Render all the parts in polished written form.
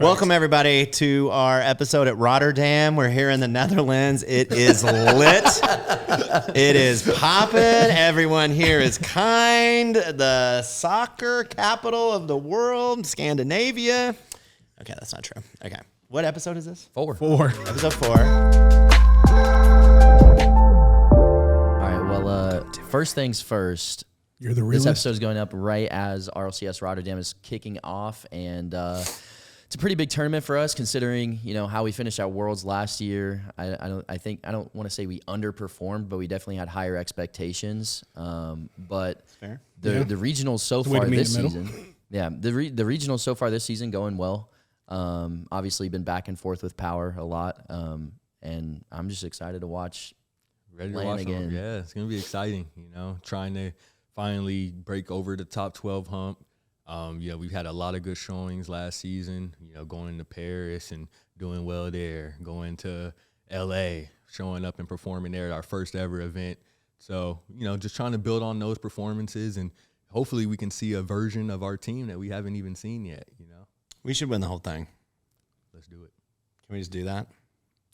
Welcome, everybody, to our episode at Rotterdam. We're here in the Netherlands. It is lit. It is popping. Everyone here is kind. The soccer capital of the world, Scandinavia. Okay, that's not true. Okay. What episode is this? 4. Episode 4. All right, well, first things first. You're the realist. This episode is going up right as RLCS Rotterdam is kicking off, and it's a pretty big tournament for us considering how we finished our Worlds last year. I don't want to say we underperformed, but we definitely had higher expectations. But Fair. The regionals so far this season, the regionals so far this season going well. Obviously been back and forth with Power a lot, and I'm just excited to watch. Ready to watch again. them. Yeah, it's gonna be exciting. Trying to finally break over the top 12 hump. We've had a lot of good showings last season. Going to Paris and doing well there. Going to LA, showing up and performing there at our first ever event. So just trying to build on those performances, and hopefully we can see a version of our team that we haven't even seen yet. We should win the whole thing. Let's do it. Can we just do that?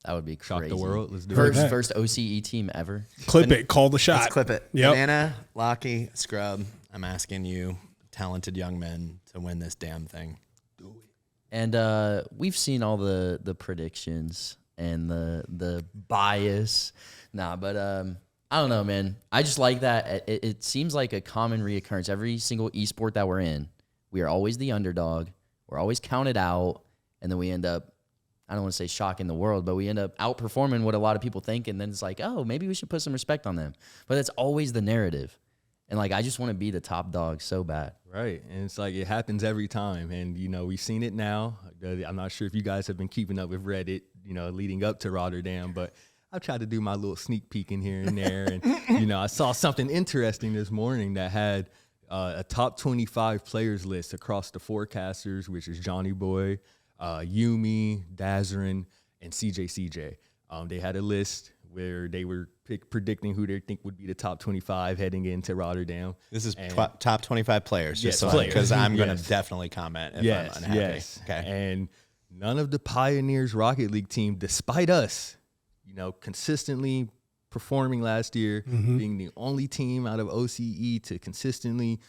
That would be crazy. Shock the world. Let's do it. First OCE team ever. Clip it. Call the shot. Let's clip it. Yep. Banana, Lockie, Scrub, I'm asking you, talented young men, to win this damn thing. And we've seen all the predictions and the bias. But I don't know, man. I just like that. It seems like a common reoccurrence. Every single esport that we're in, we are always the underdog. We're always counted out. And then we end up, I don't want to say shocking the world, but we end up outperforming what a lot of people think. And then it's like, oh, maybe we should put some respect on them. But that's always the narrative. And I just want to be the top dog so bad. Right. And it's like it happens every time. And, we've seen it now. I'm not sure if you guys have been keeping up with Reddit, leading up to Rotterdam, but I've tried to do my little sneak peek in here and there. And, I saw something interesting this morning that had a top 25 players list across the forecasters, which is Johnny Boy, Yumi, Dazarin, and CJ. They had a list where they were predicting who they think would be the top 25 heading into Rotterdam. This is top 25 players, just because I'm going to definitely comment if I'm unhappy. Yes. Okay. And none of the Pioneers Rocket League team, despite us, consistently performing last year, being the only team out of OCE to consistently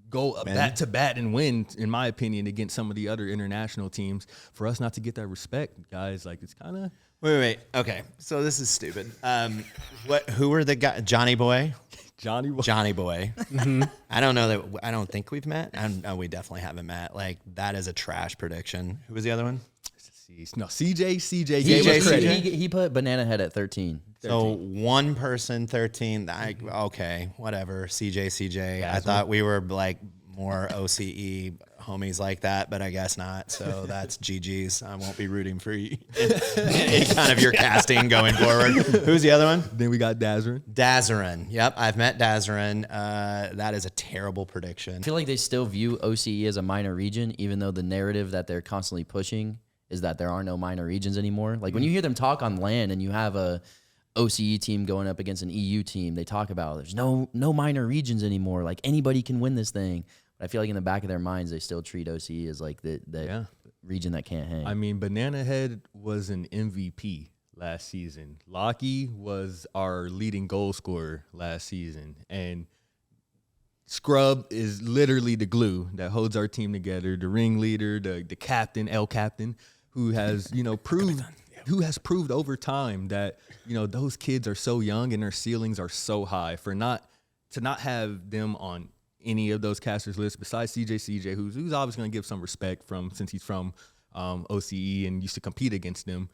go bat to bat and win, in my opinion, against some of the other international teams, for us not to get that respect, guys, it's kind of... Wait. Okay, so this is stupid. Who were the guys? Johnny Boy? Johnny Boy. Mm-hmm. I don't know that. I don't think we've met. No, we definitely haven't met. That is a trash prediction. Who was the other one? No, CJ gave us credit. He put Banana Head at 13. So one person, 13. Okay, whatever. CJ. I thought we were more OCE homies like that, but I guess not. So that's GG's. I won't be rooting for you. Any kind of your casting going forward. Who's the other one? Then we got Dazarin. Yep, I've met Dazarin. That is a terrible prediction. I feel like they still view OCE as a minor region, even though the narrative that they're constantly pushing is that there are no minor regions anymore. When you hear them talk on LAN and you have a OCE team going up against an EU team, they talk about there's no minor regions anymore. Anybody can win this thing. But I feel like in the back of their minds, they still treat OCE as the region that can't hang. I mean, Banana Head was an MVP last season. Lockie was our leading goal scorer last season. And Scrub is literally the glue that holds our team together, the ringleader, the captain, El Captain, who has, proved over time that, those kids are so young and their ceilings are so high to not have them on any of those casters lists besides CJ, who's obviously going to give some respect since he's from OCE and used to compete against them.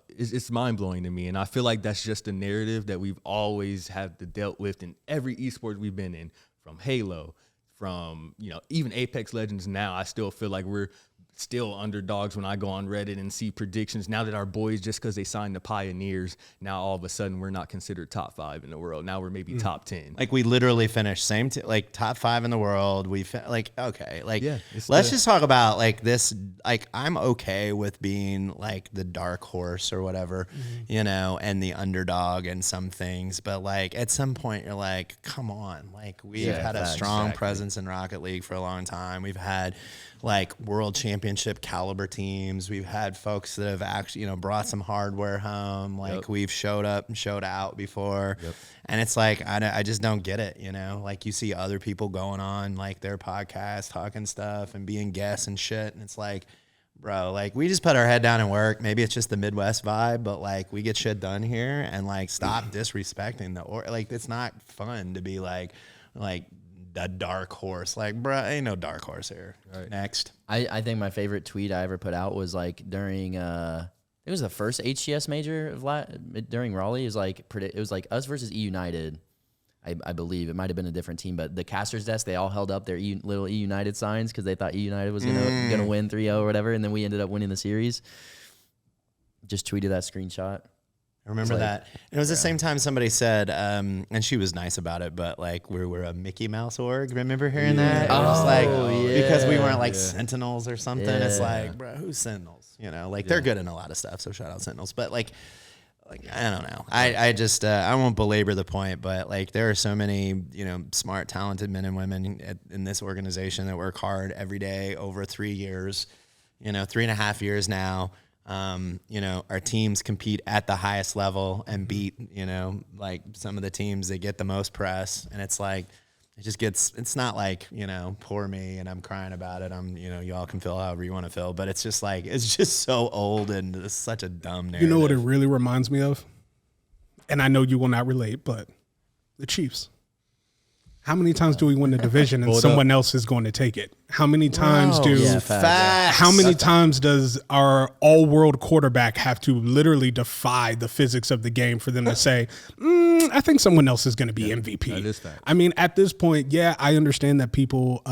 It's mind-blowing to me. And I feel like that's just a narrative that we've always had to dealt with in every esport we've been in, from Halo, from, even Apex Legends now. I still feel like we're still underdogs when I go on Reddit and see predictions. Now that our boys, just because they signed the Pioneers, now all of a sudden we're not considered top 5 in the world. Now we're maybe top 10. We literally finished top 5 in the world. Okay. Let's just talk about this. I'm okay with being the dark horse or whatever, and the underdog and some things. But at some point you're come on. We've had a strong presence in Rocket League for a long time. We've had like world championship caliber teams. We've had folks that have actually, brought some hardware home. Like we've showed up and showed out before. And it's like, I just don't get it. Like you see other people going on like their podcast, talking stuff and being guests and shit. And it's like, bro, like we just put our head down and work. Maybe it's just the Midwest vibe, but like we get shit done here and like stop disrespecting like it's not fun to be like a dark horse. Like, bro, ain't no dark horse here. Right. Next. I think my favorite tweet I ever put out was like during it was the first HCS major during Raleigh. It was like us versus E United. I believe it might have been a different team, but the casters desk, they all held up their little E United signs because they thought E United was gonna win 3-0 or whatever, and then we ended up winning the series. Just tweeted that screenshot. I remember that. And it was the same time somebody said, and she was nice about it, but like we're a Mickey Mouse org. Remember hearing that? It was like because we weren't like Sentinels or something. Yeah. It's like, bro, who's Sentinels? Like they're good in a lot of stuff. So shout out Sentinels, but like I don't know. I just I won't belabor the point, but like there are so many smart, talented men and women in this organization that work hard every day over 3 years, 3.5 years now. Our teams compete at the highest level and beat like some of the teams that get the most press, and it's like it's not like poor me and I'm crying about it. Y'all can feel however you want to feel, but it's just like it's just so old and it's such a dumb narrative. You know what it really reminds me of, and I know you will not relate, but the Chiefs. How many times do we win the division and someone else is going to take it? How many times How many times does our all-world quarterback have to literally defy the physics of the game for them to say, I think someone else is going to be MVP? That is fact. I mean, at this point, I understand that people,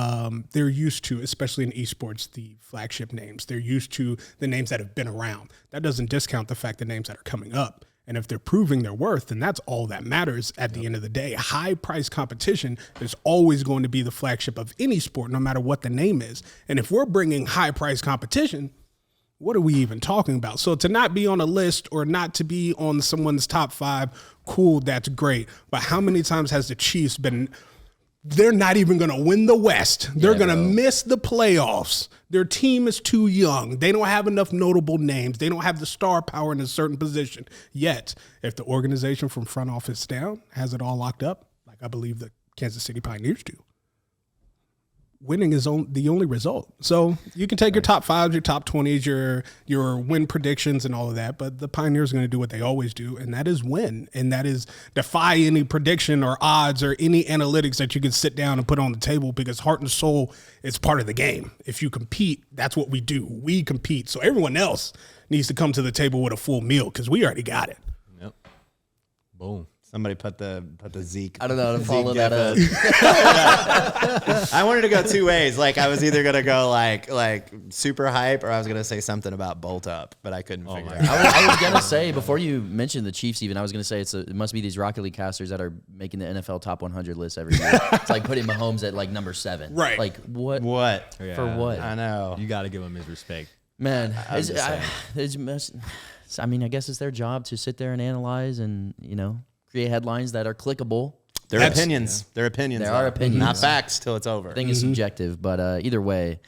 they're used to, especially in esports, the flagship names. They're used to the names that have been around. That doesn't discount the fact the names that are coming up. And if they're proving their worth, then that's all that matters at the end of the day. High price competition is always going to be the flagship of any sport, no matter what the name is. And if we're bringing high price competition, what are we even talking about? So to not be on a list or not to be on someone's top 5, cool, that's great. But how many times has the Chiefs been... They're not even going to win the West. They're going to miss the playoffs. Their team is too young. They don't have enough notable names. They don't have the star power in a certain position. Yet, if the organization from front office down has it all locked up, like I believe the Kansas City Pioneers do, winning is the only result. So you can take your top 5s, your top 20s, your win predictions and all of that, but the Pioneers are going to do what they always do, and that is win. And that is defy any prediction or odds or any analytics that you can sit down and put on the table, because heart and soul is part of the game. If you compete, that's what we do. We compete. So everyone else needs to come to the table with a full meal because we already got it. Yep. Boom. Somebody put the Zeke. I don't know how to follow that up. I wanted to go two ways. Like I was either gonna go like super hype, or I was gonna say something about bolt up, but I couldn't figure it out. I was gonna say before you mentioned the Chiefs, even I was gonna say it must be these Rocket League casters that are making the NFL top 100 list every year. It's like putting Mahomes at like number 7. Right. Like what? What? Yeah, For what? I know. You got to give him his respect. Man, I mean, I guess it's their job to sit there and analyze and create headlines that are clickable. They're opinions. Yeah. They're opinions. There are opinions. Not facts till it's over. I think it's subjective, but either way,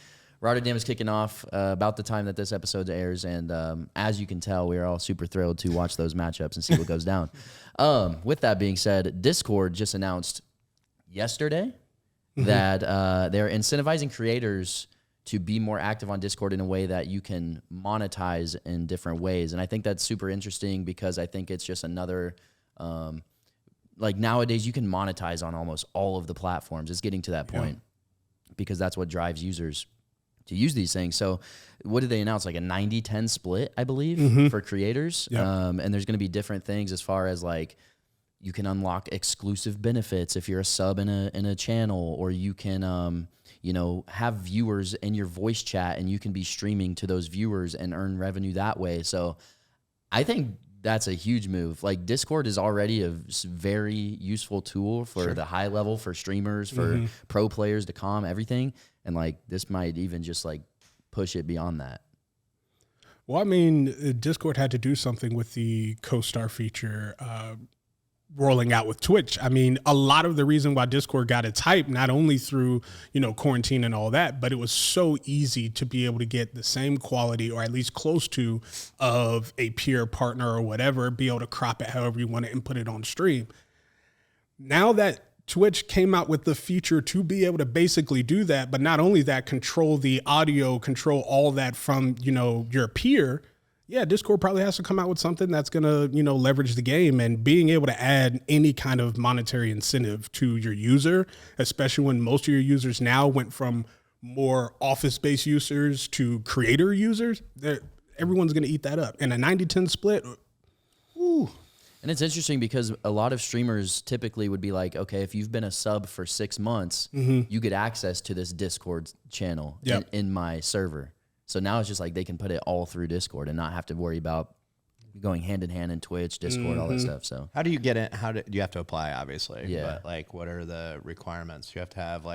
Rotterdam is kicking off about the time that this episode airs, and as you can tell, we are all super thrilled to watch those matchups and see what goes down. With that being said, Discord just announced yesterday that they're incentivizing creators to be more active on Discord in a way that you can monetize in different ways, and I think that's super interesting because I think it's just another... like nowadays you can monetize on almost all of the platforms. It's getting to that point because that's what drives users to use these things. So what did they announce? Like a 90-10 split, I believe, for creators. Yep. And there's going to be different things as far as like you can unlock exclusive benefits if you're a sub in a channel, or you can, have viewers in your voice chat and you can be streaming to those viewers and earn revenue that way. So I think that's a huge move. Like Discord is already a very useful tool for the high level, for streamers, for pro players to calm everything. And like this might even just like push it beyond that. Well, I mean, Discord had to do something with the co-star feature rolling out with Twitch. I mean, a lot of the reason why Discord got its hype, not only through, quarantine and all that, but it was so easy to be able to get the same quality, or at least close to, of a peer partner or whatever, be able to crop it however you want it and put it on stream. Now that Twitch came out with the feature to be able to basically do that, but not only that, control the audio, control all that from, your peer. Yeah, Discord probably has to come out with something that's going to, leverage the game, and being able to add any kind of monetary incentive to your user, especially when most of your users now went from more office-based users to creator users. Everyone's going to eat that up. And a 90-10 split, ooh. And it's interesting because a lot of streamers typically would be like, okay, if you've been a sub for 6 months, you get access to this Discord channel in my server. So now it's just like they can put it all through Discord and not have to worry about going hand in hand in Twitch, Discord, all that stuff. So how do you get it? Do you have to apply, obviously? Yeah. But what are the requirements? You have to have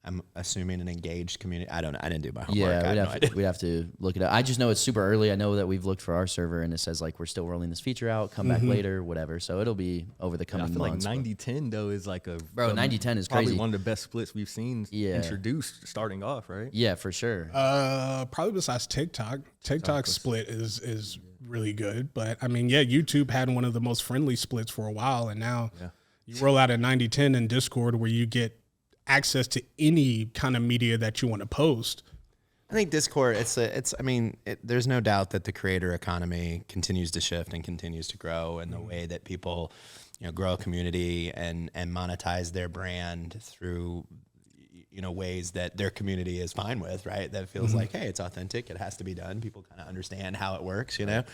I'm assuming an engaged community. I didn't do my homework. Yeah, we'd have to look it up. I just know it's super early. I know that we've looked for our server and it says we're still rolling this feature out. Come back later, whatever. So it'll be over the coming months. Like 90-10 though is like a 90-10 is probably crazy. one of the best splits we've seen introduced starting off, right? Yeah, for sure. Probably besides TikTok. TikTok's split is really good, but I mean, YouTube had one of the most friendly splits for a while, and now you roll out a 90-10 in Discord where you get access to any kind of media that you want to post. I think Discord, there's no doubt that the creator economy continues to shift and continues to grow, and the way that people, grow a community and monetize their brand through, ways that their community is fine with, right? That feels like, hey, it's authentic. It has to be done. People kind of understand how it works, right.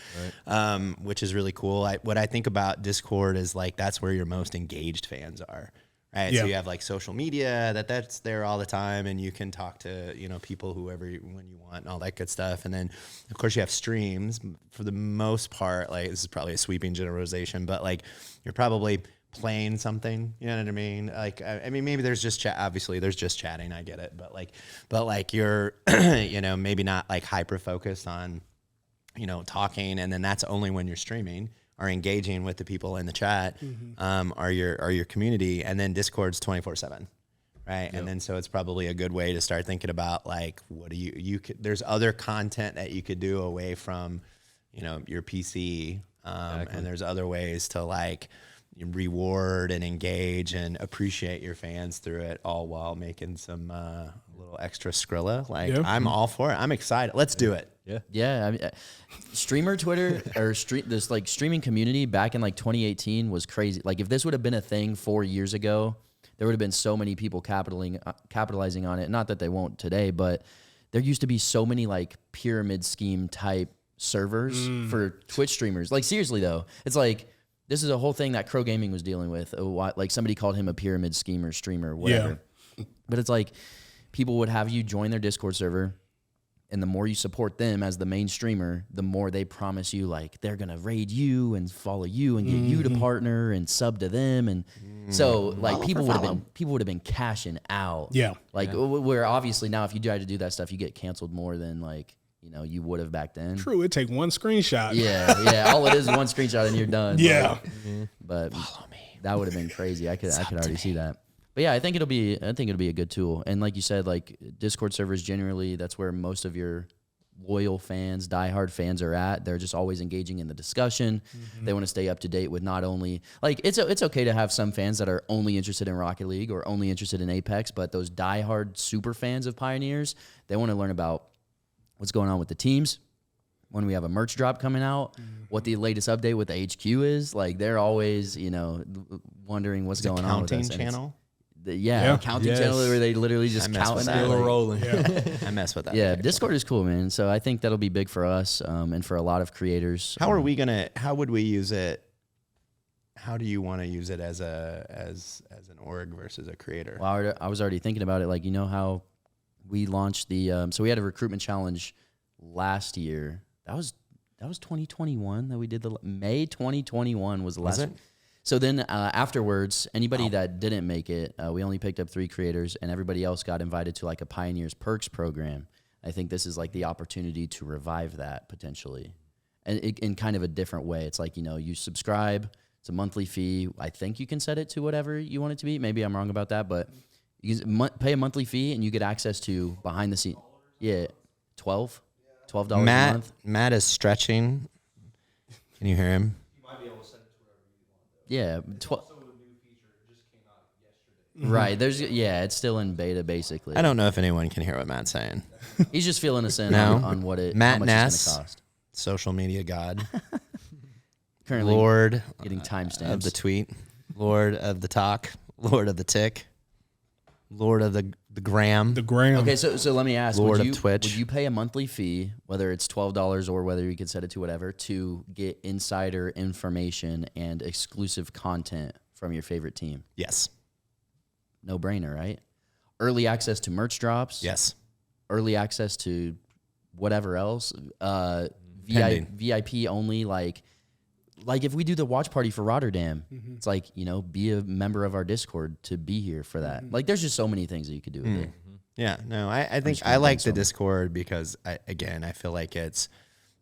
Which is really cool. What I think about Discord is that's where your most engaged fans are. Right. Yeah. So you have social media that's there all the time, and you can talk to, people, when you want, and all that good stuff. And then of course you have streams. For the most part, this is probably a sweeping generalization, but you're probably playing something, you know what I mean? Maybe there's just chat. Obviously there's just chatting. I get it. But you're, maybe not hyper focused on, talking. And then that's only when you're streaming, are engaging with the people in the chat, are your community, and then Discord's 24/7, right? Yep. And then so it's probably a good way to start thinking about what do you there's other content that you could do away from, your PC, and there's other ways to reward and engage and appreciate your fans through it, all while making some little extra Skrilla. I'm all for it. I'm excited. Let's do it. Yeah. I mean, streamer Twitter or this streaming community back in 2018 was crazy. If this would have been a thing 4 years ago, there would have been so many people capitalizing on it. Not that they won't today, but there used to be so many pyramid scheme type servers for Twitch streamers. Seriously though, it's this is a whole thing that Crow Gaming was dealing with. Somebody called him a pyramid schemer, streamer, whatever. Yeah. But it's people would have you join their Discord server, and the more you support them as the main streamer, the more they promise you they're gonna raid you and follow you and get you to partner and sub to them, and so people would have been cashing out. Yeah. Where obviously now if you try to do that stuff, you get canceled more than you would have back then. True, it'd take one screenshot. Yeah. All it is one screenshot and you're done. Yeah. But follow me. That would have been crazy. I could already see that. But yeah, I think it'll be a good tool. And like you said, Discord servers generally, that's where most of your loyal fans, diehard fans are at. They're just always engaging in the discussion. They want to stay up to date with not only it's okay to have some fans that are only interested in Rocket League or only interested in Apex, but those diehard super fans of Pioneers, they want to learn about what's going on with the teams, when we have a merch drop coming out, what the latest update with the HQ is. They're always, wondering what's going on with us. Counting channel? Counting channel where they literally just count and rolling. I mess with that. Yeah, Discord is cool, man. So I think that'll be big for us and for a lot of creators. How would we use it? How do you want to use it as an org versus a creator? Well, I was already thinking about it. How we launched so we had a recruitment challenge last year. That was 2021 that we did May 2021 was the last. So then afterwards, anybody that didn't make it, we only picked up 3 creators, and everybody else got invited to a Pioneers Perks program. I think this is the opportunity to revive that potentially, and in kind of a different way. It's you subscribe It's a monthly fee. I think you can set it to whatever you want it to be. Maybe I'm wrong about that, but you can pay a monthly fee and you get access to behind the scene. Yeah, $12 a month. Matt is stretching. Can you hear him? Yeah, right. It's still in beta basically. I don't know if anyone can hear what Matt's saying. He's just filling us in No. on what it Matt how much Ness. it's gonna cost. Social media god, Currently Lord getting timestamps of the tweet, Lord of the talk, Lord of the tick, Lord of the gram. The gram. Okay, so let me ask: Lord would of you, Twitch. would you pay a monthly fee, whether it's $12 or whether you could set it to whatever, to get insider information and exclusive content from your favorite team? Yes. No brainer, right? Early access to merch drops. Yes. Early access to whatever else. Pending. VIP only. Like if we do the watch party for Rotterdam, it's like, be a member of our Discord to be here for that. Like, there's just so many things that you could do with it. Yeah, no, I think just I gonna like the brainstorm. Discord because I feel like it's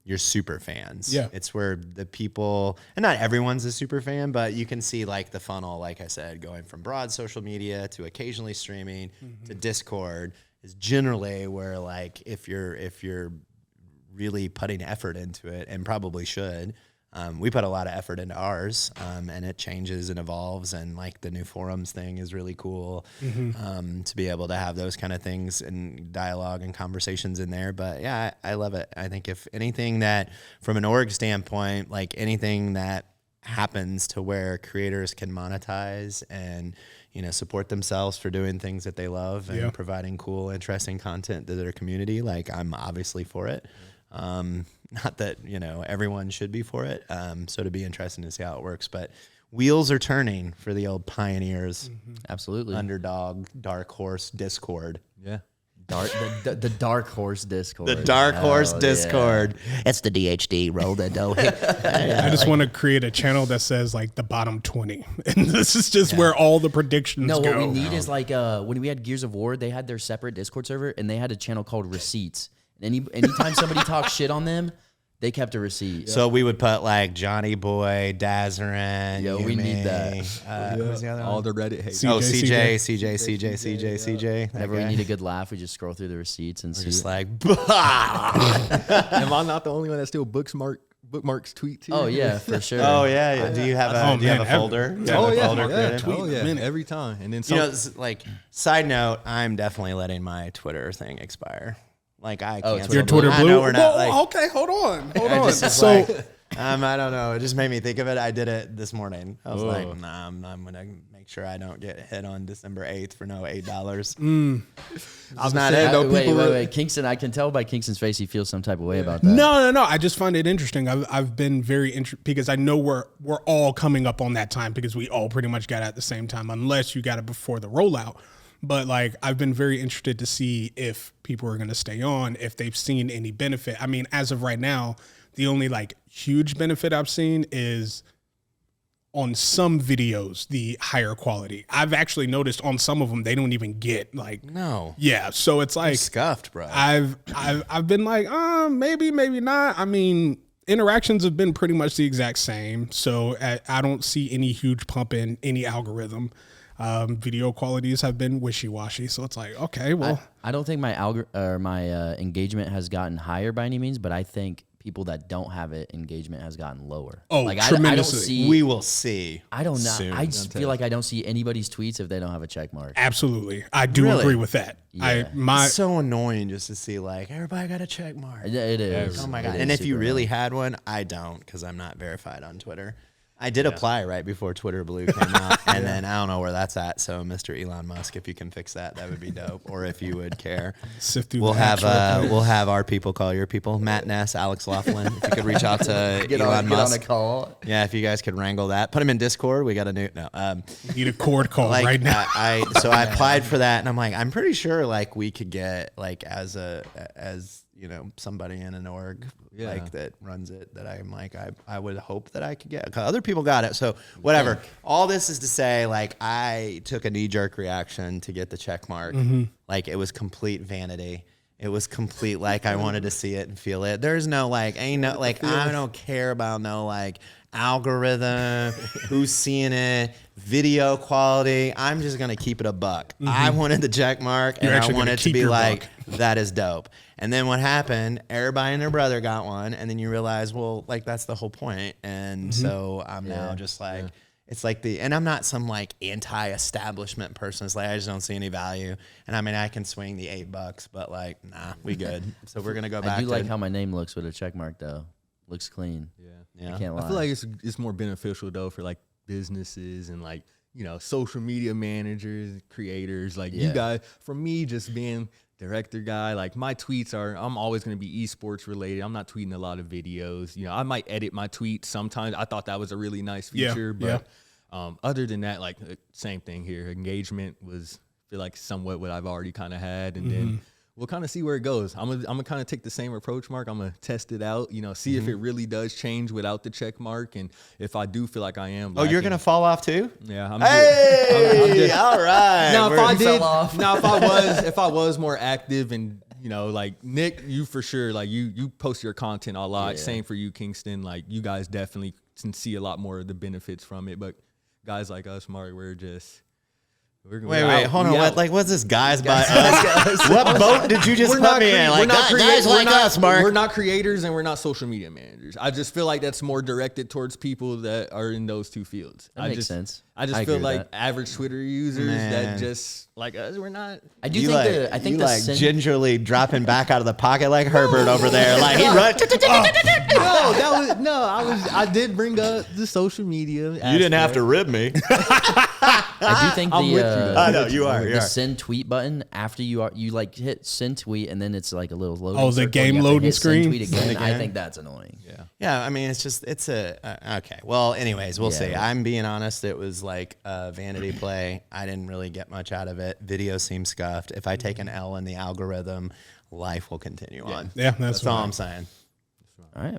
your super fans. Yeah. It's where the people, and not everyone's a super fan, but you can see like the funnel, like I said, going from broad social media to occasionally streaming to Discord is generally where, like, if you're really putting effort into it, and probably should. We put a lot of effort into ours, and it changes and evolves, and like the new forums thing is really cool to be able to have those kind of things and dialogue and conversations in there. But yeah, I love it. I think if anything that, from an org standpoint, like anything that happens to where creators can monetize and support themselves for doing things that they love and providing cool, interesting content to their community, like I'm obviously for it. Not that everyone should be for it, so it'd be interesting to see how it works, but wheels are turning for the old pioneers. Absolutely. Underdog, dark horse Discord. Yeah. The Dark Horse Discord. The Dark Horse Oh, Discord. It's the DHD. Roll the dough. I just want to create a channel that says like the bottom 20, and this is just where all the predictions No, go. what we need is like when we had Gears of War, they had their separate Discord server, and they had a channel called Receipts. Anytime somebody talked shit on them, they kept a receipt. So we would put like Johnny Boy, Dazarin. Yo, we need that. Who's the other All one? the Reddit hate. CJ. Oh, CJ. Whenever we need a good laugh, we just scroll through the receipts and see. Just like, Am I not the only one that still bookmarks tweet too? Oh yeah, for sure. oh yeah. Do you have a man, folder? Do you have Oh a yeah, folder created? Oh yeah, every time. And then some, This is like, side note, I'm definitely letting my Twitter thing expire. Like I can't. Your Twitter I blue. know we're not Well, like. okay, hold on. I just was So like, I don't know. It just made me think of it. I did it this morning. I was like, nah, I'm gonna make sure I don't get hit on December 8th for no $8. It's not it. Wait. Kingston, I can tell by Kingston's face he feels some type of way about that. no. I just find it interesting. I've been very interested because I know we're all coming up on that time because we all pretty much got it at the same time, unless you got it before the rollout. But like, I've been very interested to see if people are going to stay on, if they've seen any benefit. I mean, as of right now, the only like huge benefit I've seen is on some videos, the higher quality. I've actually noticed on some of them, they don't even get like, No. yeah. So it's like, Scuffed, bro. I've been like, maybe not. I mean, interactions have been pretty much the exact same. So I don't see any huge pump in any algorithm. Video qualities have been wishy-washy, so it's like, okay, well, I don't think my engagement has gotten higher by any means, but I think people that don't have it, engagement has gotten lower. Oh, like tremendously. I don't see. We will see. I don't know. soon. I just feel like I don't see anybody's tweets if they don't have a check mark. absolutely, I do Really? agree with that. Yeah. It's so annoying just to see like everybody got a check mark. It is. Oh my It god! is And if you super really annoying. had one, I don't because I'm not verified on Twitter. I did apply right before Twitter Blue came out, and then I don't know where that's at. So, Mr. Elon Musk, if you can fix that, that would be dope. Or if you would care, Sift through we'll the have apps real quick. we'll have our people call your people. Matt Ness, Alex Laughlin. If you could reach out to Elon Musk, call. yeah. If you guys could wrangle that, put him in Discord. We got a new Need a cord call like right now. I applied for that, and I'm like, I'm pretty sure like we could get like as somebody in an org like that runs it, that I'm like, I would hope that I could get, 'cause other people got it. So whatever. All this is to say, like, I took a knee jerk reaction to get the check mark. Like, it was complete vanity. It was complete. Like I wanted to see it and feel it. There's no like, ain't no like, I don't care about no like algorithm, who's seeing it, video quality. I'm just gonna keep it a buck. I wanted the check mark, and I wanted to be like, that is dope. And then what happened? Everybody and their brother got one, and then you realize, well, like that's the whole point. And so I'm now just like. It's like and I'm not some like anti-establishment person. It's like I just don't see any value. And I mean, I can swing the $8, but like, nah, we good. So we're gonna go back. I do like how my name looks with a check mark though. Looks clean. Yeah. I can't lie. I feel like it's more beneficial though for like businesses and like, you know, social media managers, creators, like you guys. For me, just being director guy, like my tweets I'm always going to be esports related. I'm not tweeting a lot of videos. You know, I might edit my tweets sometimes. I thought that was a really nice feature, but other than that, like same thing here. Engagement was, I feel like, somewhat what I've already kind of had, and then we'll kind of see where it goes. I'm gonna kind of take the same approach, Mark. I'm gonna test it out, you know, see if it really does change without the check mark, and if I do feel like I am lacking, you're gonna fall off too? Yeah. I'm all right. Now, if I did, fell off. now if I was more active and, you know, like Nick, you for sure, like you post your content a lot. Yeah. Same for you, Kingston. Like you guys definitely can see a lot more of the benefits from it. But guys like us, Mark, we're Wait, hold on. What's this guys by us? What boat did you just put me in? Like guys like us, Mark. We're not creators and we're not social media managers. I just feel like that's more directed towards people that are in those two fields. That makes sense. I just feel like average Twitter users that just like us, we're not. I do think I think like gingerly dropping back out of the pocket like Herbert over there. Like he run. I did bring up the social media. You didn't have to rib me. I do think I know you are. The send tweet button after you like hit send tweet and then it's like a little loading. Oh, the game loading screen. Send tweet again. I think that's annoying. Yeah. I mean, it's okay. Well, anyways, we'll see. I'm being honest. It was like a vanity play. I didn't really get much out of it. Video seems scuffed. If I take an L in the algorithm, life will continue on. Yeah, that's all I'm saying. All right.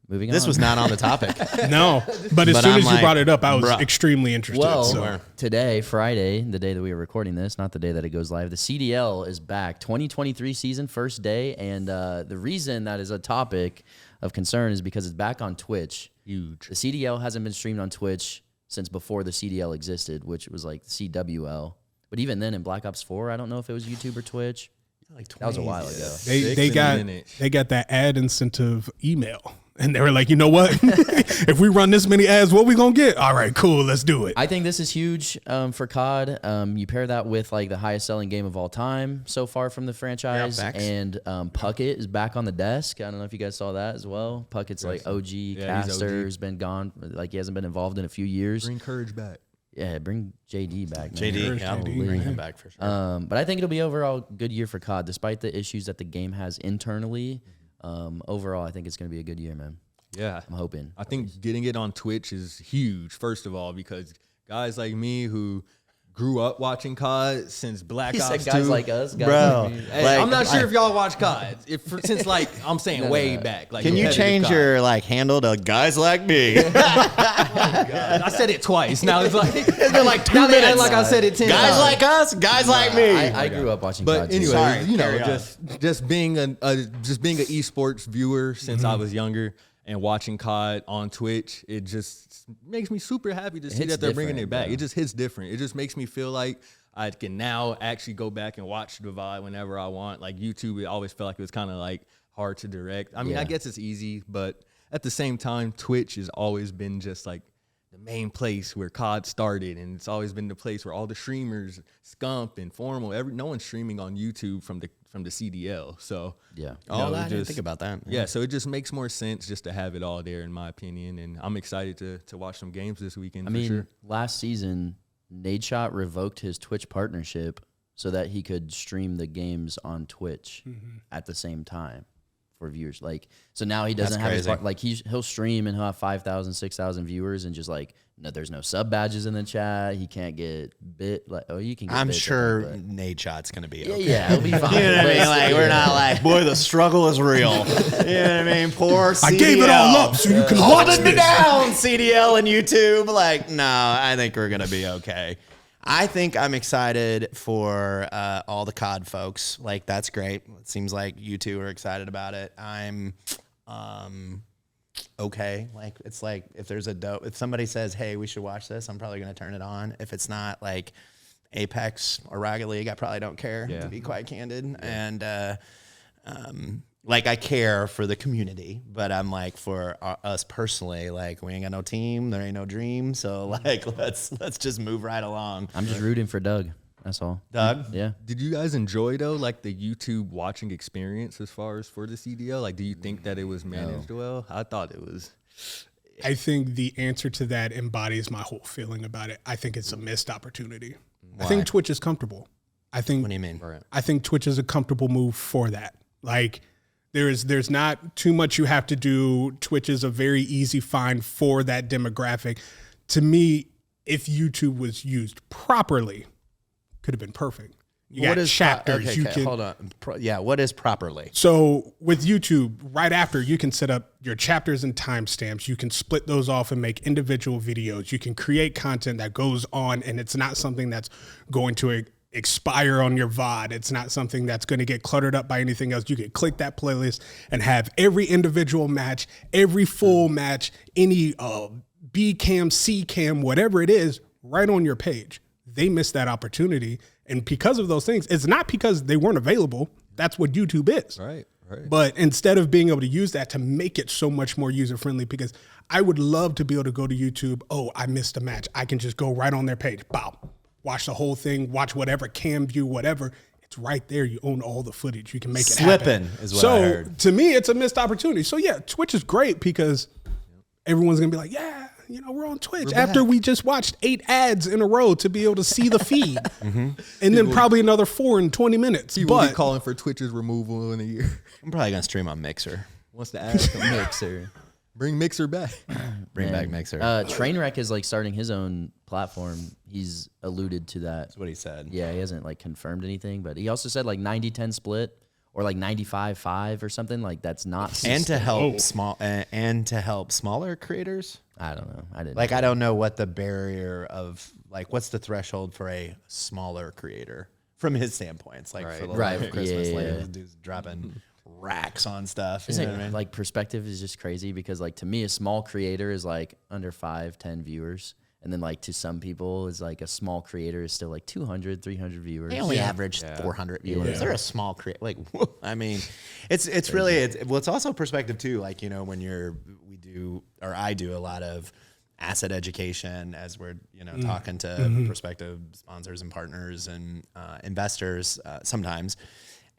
Moving on. This was not on the topic. No, but as soon as you brought it up, I was extremely interested. Well, today, Friday, the day that we are recording this, not the day that it goes live, the CDL is back. 2023 season, first day. And the reason that is a topic of concern is because it's back on Twitch. Huge. The CDL hasn't been streamed on Twitch since before the CDL existed, which was like the CWL. But even then in Black Ops 4, I don't know if it was YouTube or Twitch. Like that was a while ago. They got that ad incentive email. And they were like, you know what? If we run this many ads, what we gonna get? All right, cool, let's do it. I think this is huge for COD. You pair that with like the highest selling game of all time so far from the franchise, and Puckett is back on the desk. I don't know if you guys saw that as well. Puckett's like OG caster, has been gone, like he hasn't been involved in a few years. Bring Courage back. Yeah, bring JD back. Man. JD, bring him back for sure. But I think it'll be overall good year for COD, despite the issues that the game has internally. Overall, I think it's going to be a good year, man. Yeah. I'm hoping. I think getting it on Twitch is huge, first of all, because guys like me who grew up watching COD since Black Ops 2. Guys like us. Bro. Hey, I'm not sure if y'all watch COD. Since like, I'm saying way back. Like, can you change COD. your like handle to guys like me? I said it twice. Now it's like, it's been like 2 minutes. Like I said it 10 guys times. like us, guys like me. I grew up watching COD. But anyway, Sorry, you know, just being an esports viewer since I was younger and watching COD on Twitch, it just makes me super happy to see that they're bringing it back. Bro. It just hits different. It just makes me feel like I can now actually go back and watch the VOD whenever I want. Like YouTube, it always felt like it was kind of like hard to direct. I mean, I guess it's easy, but at the same time, Twitch has always been just like the main place where COD started, and it's always been the place where all the streamers, Scump and Formal, no one's streaming on YouTube from the CDL. So I didn't think about that. Yeah, so it just makes more sense just to have it all there, in my opinion. And I'm excited to watch some games this weekend. Last season, Nadeshot revoked his Twitch partnership so that he could stream the games on Twitch at the same time for viewers. Like, so now he doesn't have his like he'll stream and he'll have 5,000, 6,000 viewers and just like there's no sub badges in the chat. He can't get bit. Like, you can. Get I'm bits, sure Nadeshot's gonna be okay. Yeah, it'll be fine. You know what I mean? Like we're not like, boy, the struggle is real. You know what I mean? Poor CDL. I gave it all up so you can watch it this. Down, CDL and YouTube. Like, no, I think we're gonna be okay. I think I'm excited for all the COD folks. Like, that's great. It seems like you two are excited about it. I'm okay. Like, it's like if somebody says, hey, we should watch this, I'm probably going to turn it on. If it's not like Apex or Rocket League, I probably don't care, to be quite candid. Yeah. And like, I care for the community, but I'm like, for us personally, like, we ain't got no team, there ain't no dream, so like, let's just move right along. I'm just rooting for Doug. That's all. Doug? Yeah. Did you guys enjoy, though, like the YouTube watching experience as far as for the CDL? Like, do you think that it was managed well? I thought it was. I think the answer to that embodies my whole feeling about it. I think it's a missed opportunity. Why? I think Twitch is comfortable. What do you mean? I think Twitch is a comfortable move for that. Like, there's not too much you have to do. Twitch is a very easy find for that demographic. To me, if YouTube was used properly, could have been perfect. You got chapters. You can hold on. What is properly? So with YouTube, right after, you can set up your chapters and timestamps. You can split those off and make individual videos. You can create content that goes on, and it's not something that's going to expire on your VOD. It's not something that's going to get cluttered up by anything else. You can click that playlist and have every individual match, every full match, any B cam, C cam, whatever it is, right on your page. They missed that opportunity. And because of those things, it's not because they weren't available. That's what YouTube is. Right. But instead of being able to use that to make it so much more user-friendly, because I would love to be able to go to YouTube, oh, I missed a match. I can just go right on their page, bow, watch the whole thing, watch whatever, cam view, whatever. It's right there. You own all the footage. You can make it happen. Slipping is what I heard. So to me, it's a missed opportunity. So yeah, Twitch is great because everyone's going to be like, yeah, we're on Twitch after we just watched 8 ads in a row to be able to see the feed. And then probably another 4 in 20 minutes. He will be calling for Twitch's removal in a year. I'm probably going to stream on Mixer. Wants to add some Mixer. Bring Mixer back. Bring back Mixer. Trainwreck is like starting his own platform. He's alluded to that. That's what he said. Yeah, he hasn't like confirmed anything, but he also said like 90-10 split or like 95-5 or something. Like, that's not. And to help smaller creators. I don't know. I don't know what the barrier of, like, what's the threshold for a smaller creator from his standpoint. It's like, for the life of Christmas, this dude's dropping racks on stuff. Isn't it, like, perspective is just crazy because, like, to me, a small creator is like under 5-10 viewers. And then, like, to some people, is like a small creator is still like 200, 300 viewers. They only average 400 viewers. Yeah. They're a small creator. Like, I mean, it's really, it's also perspective too. Like, I do a lot of asset education as we're, talking to prospective sponsors and partners and investors sometimes.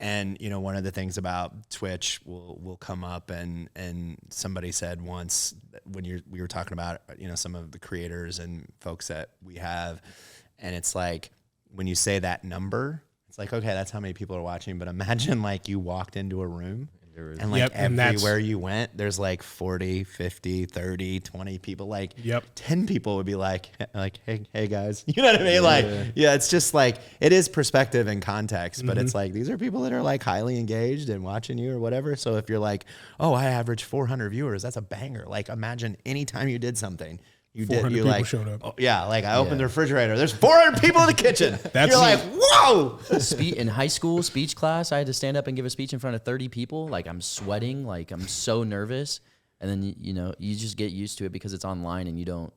And, one of the things about Twitch will come up and somebody said once when we were talking about, some of the creators and folks that we have, and it's like, when you say that number, it's like, okay, that's how many people are watching. But imagine like you walked into a room and like everywhere you went, there's like 40, 50, 30, 20 people, like 10 people would be like, hey guys, you know what I mean? It's just like, it is perspective and context, but it's like, these are people that are like highly engaged and watching you or whatever. So if you're like, oh, I average 400 viewers, that's a banger. Like, imagine anytime you did something, showed up. Oh, yeah, like I opened the refrigerator. There's 400 people in the kitchen. You're like, whoa! In high school speech class, I had to stand up and give a speech in front of 30 people. Like, I'm sweating. Like, I'm so nervous. And then, you just get used to it because it's online and you don't,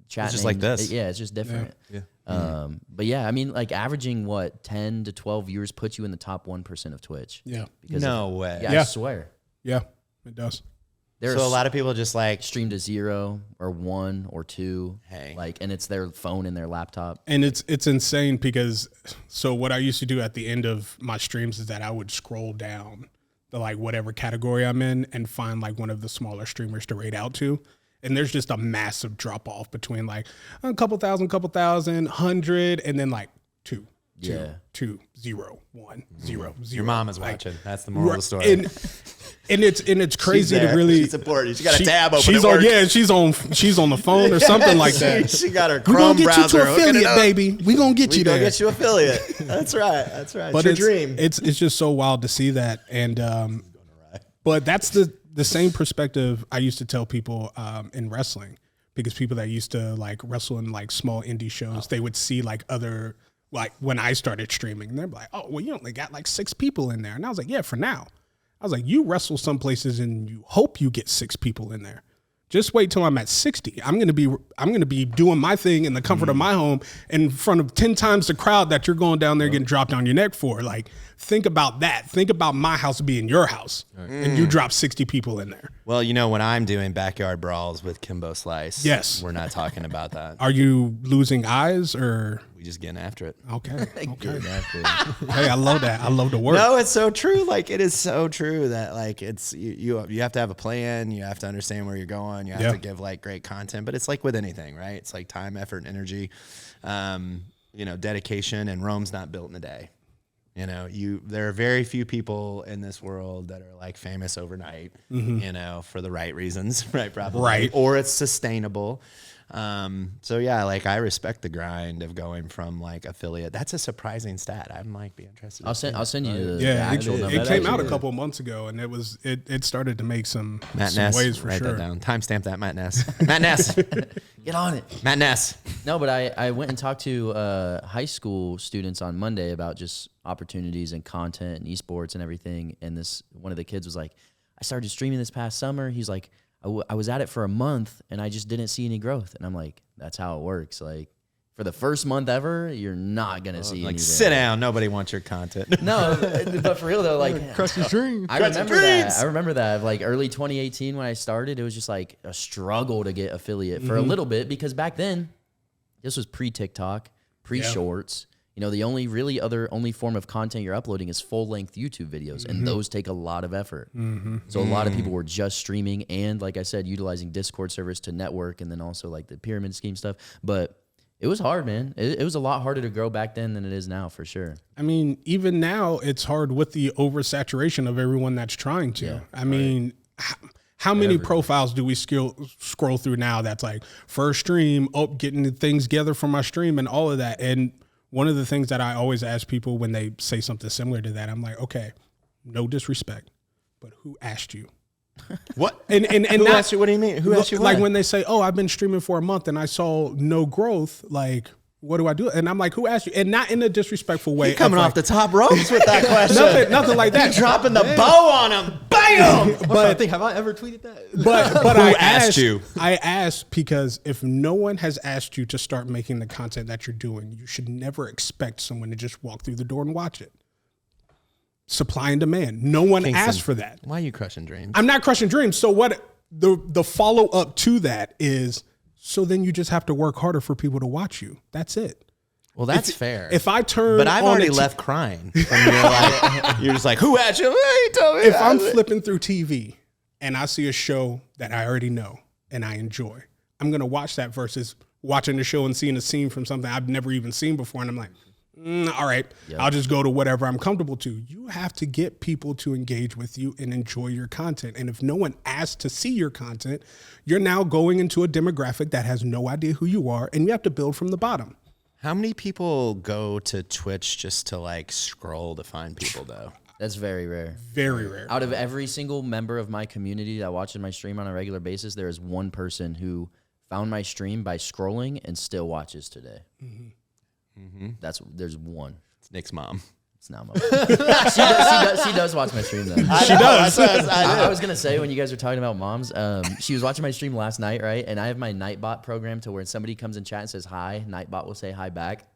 chat. It's just like this. It's just different. Yeah. But yeah, I mean, like averaging 10 to 12 viewers puts you in the top 1% of Twitch. Yeah. No way. Yeah, I swear. Yeah, it does. So a lot of people just like stream to 0 or 1 or 2. Hey. And it's their phone and their laptop. And it's insane because so what I used to do at the end of my streams is that I would scroll down the like whatever category I'm in and find like one of the smaller streamers to rate out to. And there's just a massive drop off between like a couple thousand, 100, and then like 2, 0, 1, 0, 0. Your mom is watching. That's the moral of the story. And it's crazy to really. She's important. She got a tab open. She's on she's on the phone or something like that. She got her Chrome browser. We're gonna get you to affiliate, baby. We gonna get you there. Get you affiliate. That's right. But it's your dream. It's just so wild to see that, and but that's the same perspective I used to tell people in wrestling. because people that used to like wrestle in like small indie shows, they would see like other, like when I started streaming, and they're like, oh, well, you only got like 6 people in there. And I was like, yeah, for now. I was like, you wrestle some places and you hope you get 6 people in there. Just wait till I'm at 60. I'm gonna be doing my thing in the comfort of my home in front of 10 times the crowd that you're going down there getting dropped on your neck for. Like, think about that. Think about my house being your house, and you drop 60 people in there. Well, you know, when I'm doing backyard brawls with Kimbo Slice, Yes. we're not talking about that. Are you losing eyes or? We just getting after it. Okay. Hey, I love that. I love the work. No, it's so true. Like, it is so true that like it's you have to have a plan. You have to understand where you're going. You have to give like great content. But it's like with anything, right? It's like time, effort, and energy. You know, dedication. And Rome's not built in a day. You know, there are very few people in this world that are like famous overnight. You know, for the right reasons, right? Probably, Right. Or it's sustainable. So yeah, like I respect the grind of going from like affiliate. That's a surprising stat. I'm like be interested. I'll send you the Yeah, actual number. it came out a couple of months ago, and it started to make some Matt Ness, waves for write sure. that down. Timestamp that, Matt Ness. Matt Ness, Get on it. Matt Ness. No, but I went and talked to high school students on Monday about just opportunities and content and esports and everything. And one of the kids was like, I started streaming this past summer. He's like, I was at it for a month and I just didn't see any growth. And I'm like, that's how it works. Like, for the first month ever, you're not going to see anything. Sit down. Nobody wants your content. No, but for real though, like, Crush your dreams. I remember that. Like early 2018 when I started, it was just like a struggle to get affiliate for a little bit, because back then, this was pre-TikTok, pre-shorts. You know, the only form of content you're uploading is full-length YouTube videos, and those take a lot of effort. So a lot of people were just streaming and, like I said, utilizing Discord servers to network, and then also like the pyramid scheme stuff. But it was hard, man. It was a lot harder to grow back then than it is now, for sure. I mean, even now, it's hard with the oversaturation of everyone that's trying to. Yeah, I mean, how many profiles do we scroll through now that's like, first stream, getting the things together for my stream and all of that. And one of the things that I always ask people when they say something similar to that, I'm like, okay, no disrespect, but who asked you? What? And Who asked you? What do you mean? Who asked you? Like what? when they say, oh, I've been streaming for a month and I saw no growth, like, what do I do? And I'm like, who asked you? And not in a disrespectful way. You coming of off the top ropes with that question. nothing like that. Dropping the bow on him. Bam! But I think, have I ever tweeted that? But Who I asked you? I asked because if no one has asked you to start making the content that you're doing, you should never expect someone to just walk through the door and watch it. Supply and demand. No one Kingston, asked for that. Why are you crushing dreams? I'm not crushing dreams. So what the follow up to that is, so then you just have to work harder for people to watch you. That's it. Well, that's fair. If I turn, but I've on already a t- left crying. When you're like, you're just like, who asked you? Hey, tell me. If I'm flipping through TV and I see a show that I already know and I enjoy, I'm gonna watch that versus watching the show and seeing a scene from something I've never even seen before, and I'm like, all right, I'll just go to whatever I'm comfortable to. You have to get people to engage with you and enjoy your content. And if no one asks to see your content, you're now going into a demographic that has no idea who you are, and you have to build from the bottom. How many people go to Twitch just to like scroll to find people though? That's very rare. Very rare. Out of every single member of my community that watches my stream on a regular basis, there is one person who found my stream by scrolling and still watches today. There's one. It's Nick's mom. It's not my mom. She does watch my stream though. She does. I was gonna say, when you guys were talking about moms, she was watching my stream last night, right? And I have my Nightbot program to where somebody comes in chat and says hi, Nightbot will say hi back.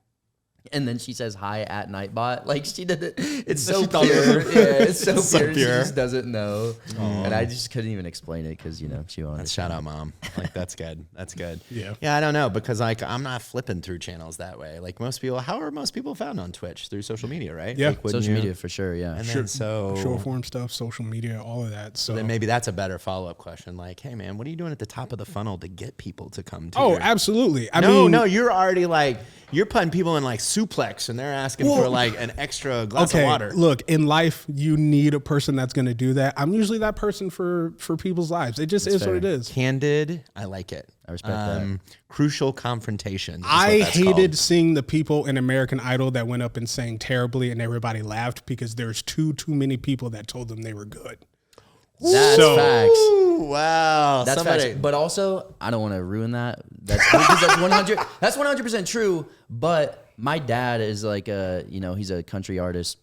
And then she says hi at Nightbot. Like, she did it. It's so pure. Yeah, it's so pure. She just doesn't know. And I just couldn't even explain it because, you know, she wanted. Shout out, mom. Like, that's good. That's good. Yeah. Yeah, I don't know, because like I'm not flipping through channels that way. Like most people, how are most people found on Twitch? Through social media, right? Yeah. Like, wouldn't Social you? media for sure, yeah. And then Short form stuff, social media, all of that. So then maybe that's a better follow-up question. Like, hey man, what are you doing at the top of the funnel to get people to come to Oh, your... absolutely. I No, mean, no, you're already like, you're putting people in like suplex and they're asking for like an extra glass of water. Look, in life, you need a person that's going to do that. I'm usually that person for people's lives. It just is what it is. Candid, I like it. I respect that. Crucial confrontation. I hated seeing the people in American Idol that went up and sang terribly and everybody laughed because there's too many people that told them they were good. That's facts. Ooh, wow. Wow, That's somebody. facts. But also, I don't want to ruin that. Because that's 100. That's 100% true. But my dad is like he's a country artist,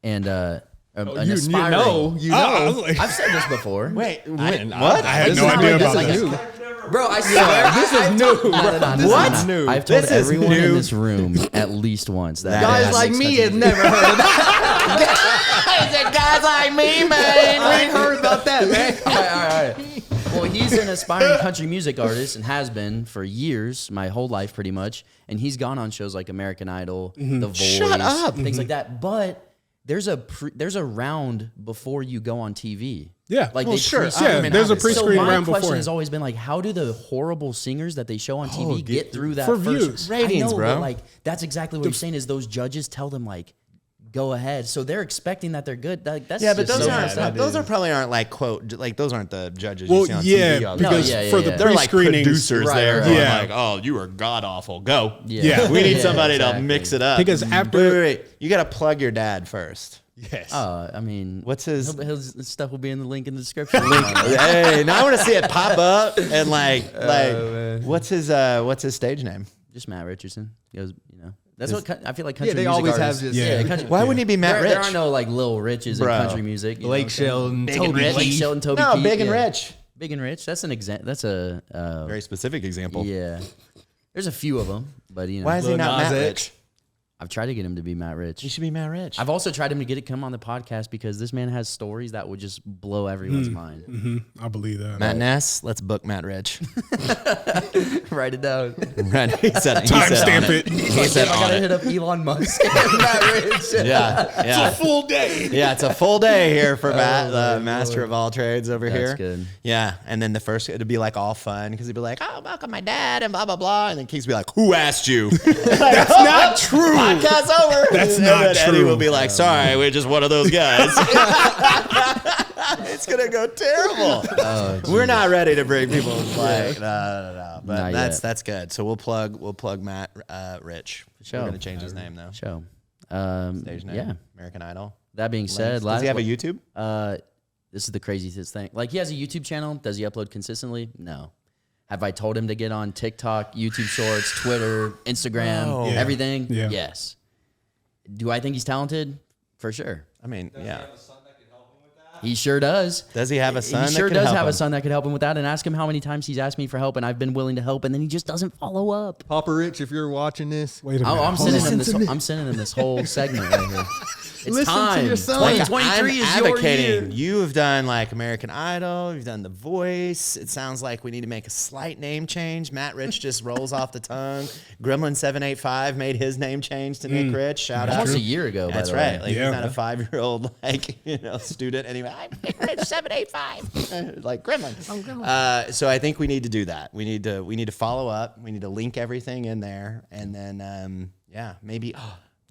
and an aspiring. I was like, I've said this before. Wait, When? what? I had This no is not idea like about this, that. like, Bro, I swear. this is new. What? New. I've told This is everyone new. in this room at least once that Guys that like makes me country have music. never heard of that. Guys like me, man. I ain't heard about that, man. All right. Well, he's an aspiring country music artist and has been for years, my whole life pretty much. And he's gone on shows like American Idol, The Voice, Shut up. things like that. But there's a round before you go on TV. Yeah. Like Well, they sure. pre-screen. Yeah, I mean, there's a obviously. pre-screen So my round question before. has always been like, how do the horrible singers that they show on TV get through that For first views. Ratings, I know, bro. But like that's exactly what you're saying. Is those judges tell them like, go ahead, so they're expecting that they're good. Like, that's Yeah, but just those so aren't. messed up. Those are probably aren't like quote. Like those aren't the judges Well, you see on yeah, TV. all the time. because No, yeah, for yeah, the yeah. They're like pre-screenings, producers Right, there. right, going right. like, oh, you are god awful. Go. Yeah. We need Yeah, somebody exactly. to mix it up. Because after- wait. You got to plug your dad first. Yes. I mean, What's his- his stuff will be in the link in the description. Hey, now I want to see it pop up and like what's his stage name? Just Matt Richardson. He goes, that's what I feel like. Country Yeah, they music always have artists, just- Yeah. country, Why wouldn't he be Matt there, Rich? there are no like Lil Riches in Bro. country music. you know Blake what I'm saying? Shelton, Big and Toby Rich. Blake Keith. Shelton, Toby No, Keith, Big and yeah. Rich. Big and Rich. That's an example. That's a Very specific example. yeah. There's a few of them, but Why is he Lil not Nas Matt X. Rich? I've tried to get him to be Matt Rich. He should be Matt Rich. I've also tried him to come on the podcast because this man has stories that would just blow everyone's mind. I believe that. Matt Ness. Let's book Matt Rich. Write it down. Right. He said on Timestamp it. He said I on gotta it. hit up Elon Musk. Matt Rich. Yeah. Full day. Yeah, it's a full day here for Matt, the master of all trades over That's here. good. Yeah, and then the first it'd be like all fun because he'd be like, "Oh, welcome my dad," and blah blah blah, and then Keeks would be like, "Who asked you?" That's not true. Podcast over. That's And not then Eddie true. will be like, "Sorry, we're just one of those guys." It's gonna go terrible. We're not ready to bring people like no. But Not that's good. So we'll plug Matt Rich. Sure. We're gonna change his name though. Show. Stage name. Yeah. American Idol. That being said, Does he have a YouTube? this is the craziest thing. Like he has a YouTube channel. Does he upload consistently? No. Have I told him to get on TikTok, YouTube Shorts, Twitter, Instagram, No. Yeah. everything? Yeah. Yes. Do I think he's talented? For sure. I mean, yeah. He sure does. Does he have a son? He that sure can does help have him? a son that could help him with that. And ask him how many times he's asked me for help, and I've been willing to help, and then he just doesn't follow up. Papa Rich, if you're watching this, Wait a minute. I'm sending him Listen to this. me. I'm sending him this whole segment right here. It's Listen to time. your son. 2023 is I'm your advocating. year. You've done like American Idol. You've done The Voice. It sounds like we need to make a slight name change. Matt Rich just rolls off the tongue. Gremlin 785 made his name change to Nick Rich. Shout out. Almost a year ago. That's by the right. Way. Like Yeah. he's not a 5-year-old student anyway. I'm Nick Rich 785. Like Gremlin. So I think we need to do that. We need to follow up. We need to link everything in there, and then maybe.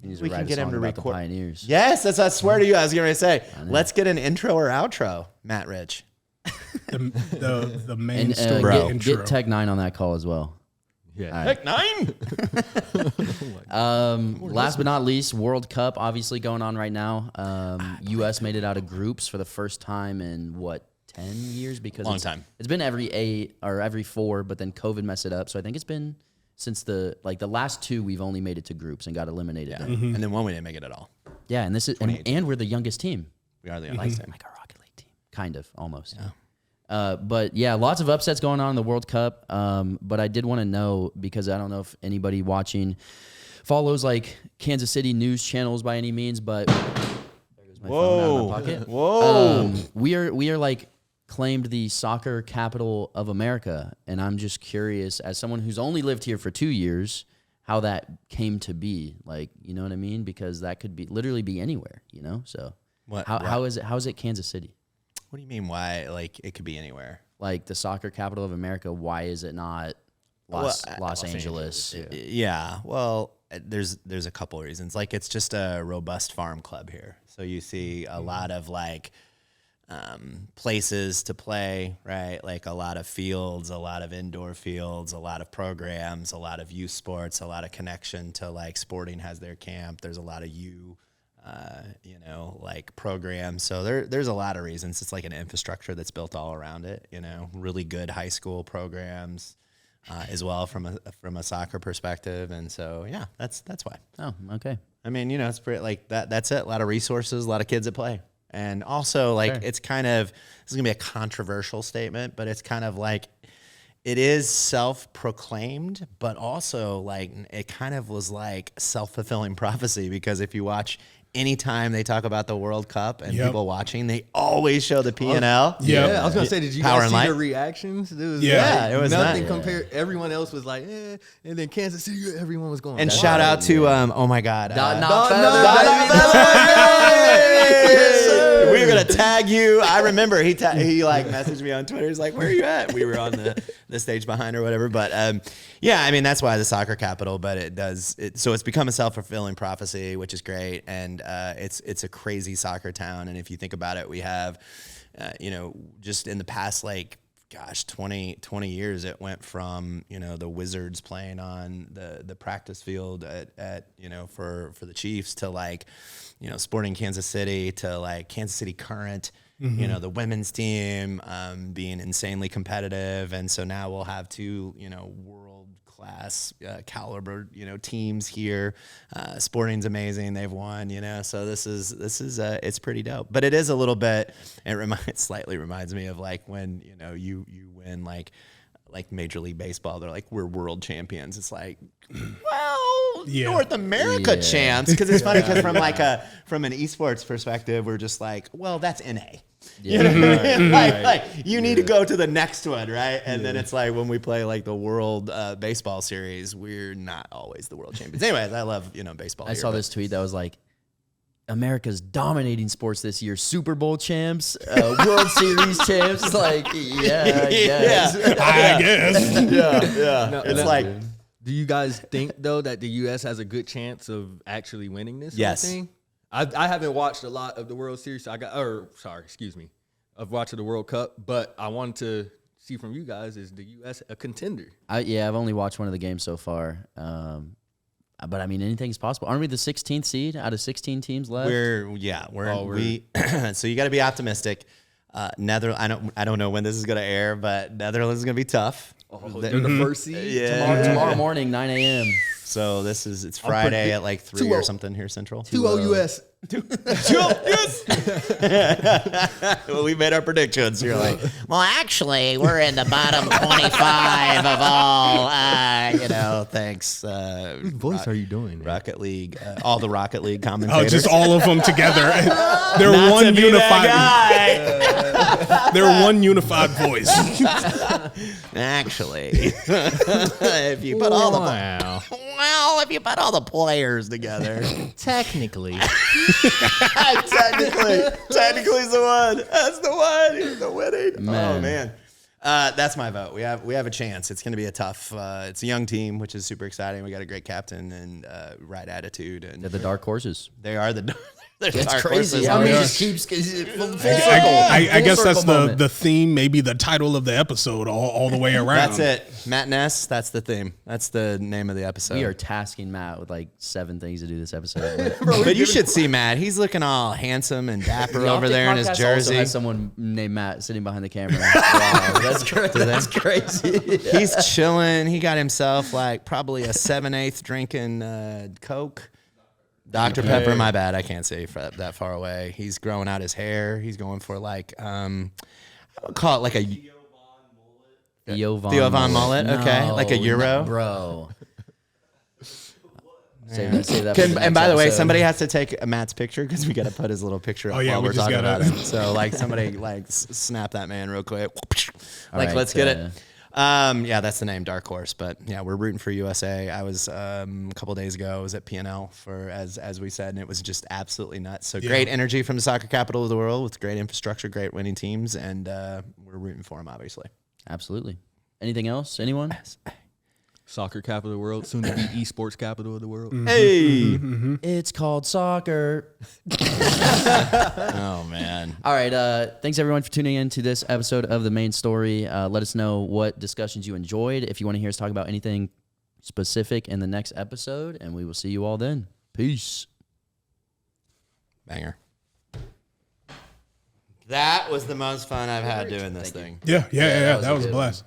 He needs to We write can a get him song to about the record. Pioneers. Yes, that's. I swear to you, I was going to say, let's get an intro or outro, Matt Rich. The main And story Bro. intro. get Tech 9 on that call as well. yeah, Heck, 9. Last but not least, World Cup obviously going on right now. U.S. made it out of groups for the first time in 10 years? Because Long time. It's been every 8 or every 4, but then COVID messed it up. So I think it's been since the last 2 we've only made it to groups and got eliminated. Yeah, Then. and then one we didn't make it at all. Yeah, and this is and we're the youngest team, We are the youngest team. like a Rocket League team, kind of almost. But yeah, lots of upsets going on in the World Cup. But I did want to know, because I don't know if anybody watching follows like Kansas City news channels by any means, but there goes my phone out of my pocket. Whoa. We are like claimed the soccer capital of America, and I'm just curious, as someone who's only lived here for 2 years, how that came to be. Like, you know what I mean? Because that could be literally be anywhere, you know? So how is it Kansas City? What do you mean? Why? Like it could be anywhere. Like the soccer capital of America, why is it not Los Angeles? Yeah. Well, there's a couple of reasons. Like it's just a robust farm club here, so you see a lot of like places to play, right? Like a lot of fields, a lot of indoor fields, a lot of programs, a lot of youth sports, a lot of connection to like Sporting has their camp. There's a lot of like programs. So there's a lot of reasons. It's like an infrastructure that's built all around it. Really good high school programs as well from a soccer perspective. And so yeah, that's why. Oh, okay. I mean, it's pretty like that. That's it. A lot of resources, a lot of kids at play. And also, like, it's kind of, this is going to be a controversial statement, but it's kind of like, it is self-proclaimed, but also, like, it kind of was like self-fulfilling prophecy, because if you watch, anytime they talk about the World Cup and people watching, they always show the P&L. Yeah, I was going to say, did you Power guys and see the light. reactions? It was it was nothing not- compared. Everyone else was like, and then Kansas City, everyone was going. And "Wow." shout out to, oh my God. We were gonna tag you. I remember he like messaged me on Twitter. He's like, "Where are you at?" We were on the stage behind or whatever. But yeah, I mean, that's why the soccer capital. But so it's become a self-fulfilling prophecy, which is great. And it's a crazy soccer town. And if you think about it, we have, just in the past, like, gosh, 20 years, it went from, the Wizards playing on the practice field at for the Chiefs to, like, Sporting Kansas City to, like, Kansas City Current, the women's team being insanely competitive. And so now we'll have two, world class caliber, teams here. Sporting's amazing. They've won, so this is it's pretty dope, but it is a little bit, it slightly reminds me of, like, when, you win like Major League Baseball, they're like, we're world champions. It's like, well, North America champs. Because it's funny, because from an esports perspective, we're just like, well, that's NA. Yeah. You know what I mean? Like you need to go to the next one, right? And then it's like, when we play, like, the World Baseball Series, we're not always the world champions. Anyways, I love baseball. I saw this tweet that was like, America's dominating sports this year. Super Bowl champs, World Series champs. It's like, I guess. I guess. Yeah. No, It's no. like, Do you guys think, though, that the U.S. has a good chance of actually winning this whole Yes. thing? I haven't watched a lot of the World Series. I've watched the World Cup, but I wanted to see from you guys, is the U.S. a contender? I've only watched one of the games so far. But I mean, anything's possible. Aren't we the 16th seed out of 16 teams left? So you got to be optimistic. Netherlands. I don't know when this is going to air, but Netherlands is going to be tough. They're the first seed? Yeah. Tomorrow morning, 9 a.m. So it's Friday at like 3 or something here Central. 2-0 U.S. Well, we made our predictions. You're like, Well, actually, we're in the bottom 25 of all, thanks. Whose voice are you doing? man? Rocket League, all the Rocket League commentators. Oh, just all of them together. They're Not one to be that unified. They're one unified voice. Actually, if you put all the players together, Technically. technically is the one. That's the one. He's the winning. Man. Oh man. That's my vote. We have a chance. It's going to be a tough. It's a young team, which is super exciting. We got a great captain and right attitude, and They're the dark horses. they are the. They're That's dark crazy. horses. I mean, Yeah. it just keeps full circle. I guess Full that's circle moment. the theme, maybe the title of the episode all the way around. That's it. Matt Ness. That's the theme. That's the name of the episode. We are tasking Matt with like 7 things to do this episode. But But you should see Matt. He's looking all handsome and dapper The over Optic there in his Podcast jersey. Also has someone named Matt sitting behind the camera. Wow, that's crazy. That's crazy. He's chilling. He got himself like probably a 7/8 drinking Coke. Dr. Pepper, my bad. I can't see that far away. He's growing out his hair. He's going for like, I would call it like a Theo Von mullet. Okay, like a Euro. Bro. Save that for the And next by the way, episode. somebody has to take Matt's picture because we got to put his little picture up Oh, yeah, while we we're just talking gotta- about him. So like somebody like snap that man real quick. Like right, let's get it. Yeah, that's the name, Dark Horse. But yeah, we're rooting for USA. I was a couple of days ago. I was at PNL for as we said, and it was just absolutely nuts. So great energy from the soccer capital of the world with great infrastructure, great winning teams, and we're rooting for them, obviously. Absolutely. Anything else? Anyone? Soccer capital of the world, soon to be esports capital of the world. Hey, It's called soccer. oh man. All right. Thanks everyone for tuning in to this episode of The Main Story. Let us know what discussions you enjoyed. If you want to hear us talk about anything specific in the next episode, and we will see you all then. Peace. Banger. That was the most fun I've had doing this thing. Yeah. That was a good blast.